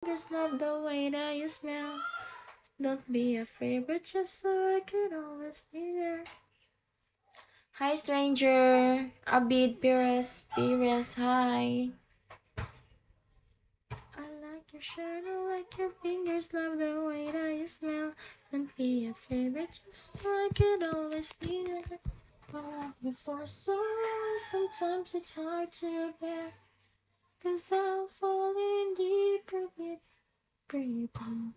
Fingers love the way that you smell. Don't be afraid, but just so I could always be there. Hi, stranger. Abid Pires, hi. I like your shirt, I like your fingers, love the way that you smell. Don't be afraid, but just so I could always be there. I love you for so long, sometimes it's hard to bear. 'Cause I'm falling deeper with breathing.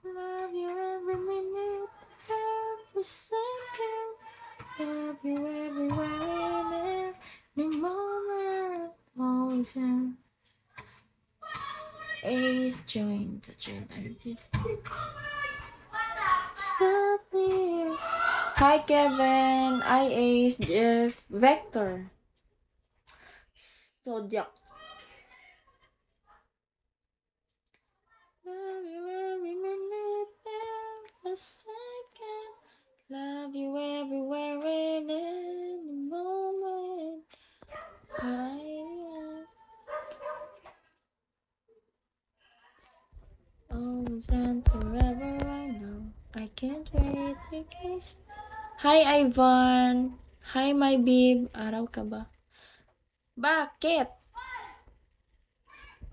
Love you every minute, every second. Love you everywhere, in every moment, always in. Ace joined the journey. Something. Hi Kevin, I Ace, Jeff, Vector, Zodiac. Love you every minute, every second. Love you everywhere and any moment. I am always and forever right now. I can't wait because. Hi Ivan. Hi my babe. Araw ka ba? Bakit?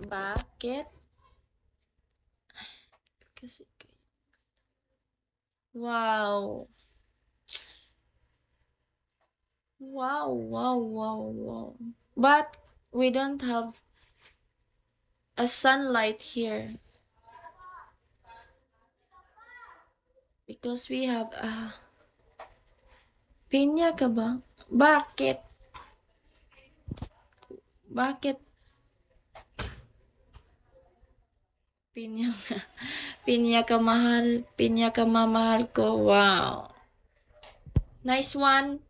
Bakit? Kasi wow. Wow. But we don't have a sunlight here because we have a pinya ka ba? Bakit? Bakit? Pinya pinya ka mahal, pinya ka mamahal ko. Wow. Nice one.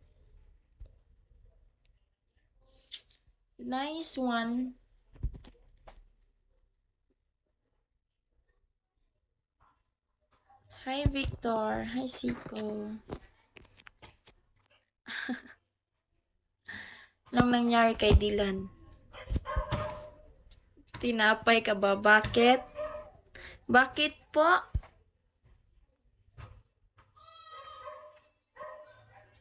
Nice one. Hi Victor. Hi Siko. Anong nangyari kay Dylan? Tinapay ka ba? Bakit? Bakit po?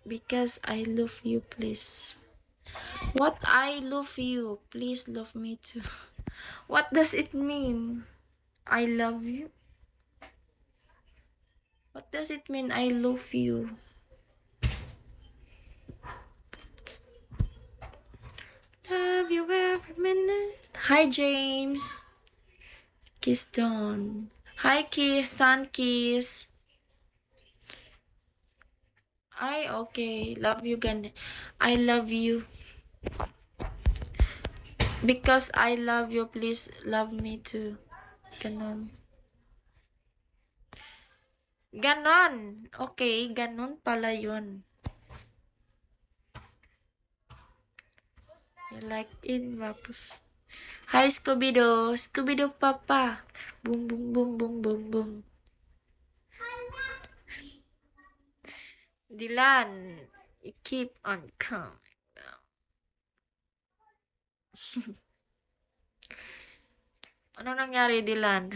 Because I love you, please. What I love you? Please love me too. What does it mean? I love you? What does it mean I love you? Love you every minute. Hi James. Kiss Dawn. Hi Kiss, Sun Kiss. Okay. Love you gan. I love you. Because I love you, please love me too. Ganon. Ganon. Okay, ganon pala yun. You like in Vapus. Hi Scooby-Doo. Scooby-Doo Papa. Boom, boom, boom, boom, boom, boom. Dylan, you keep on coming. Ano nangyari, Dylan?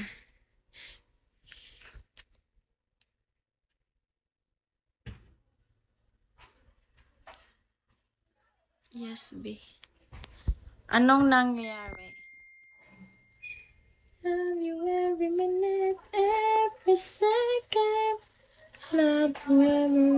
Yes, B. Anong nangyari? Love you every minute, every second. Love you every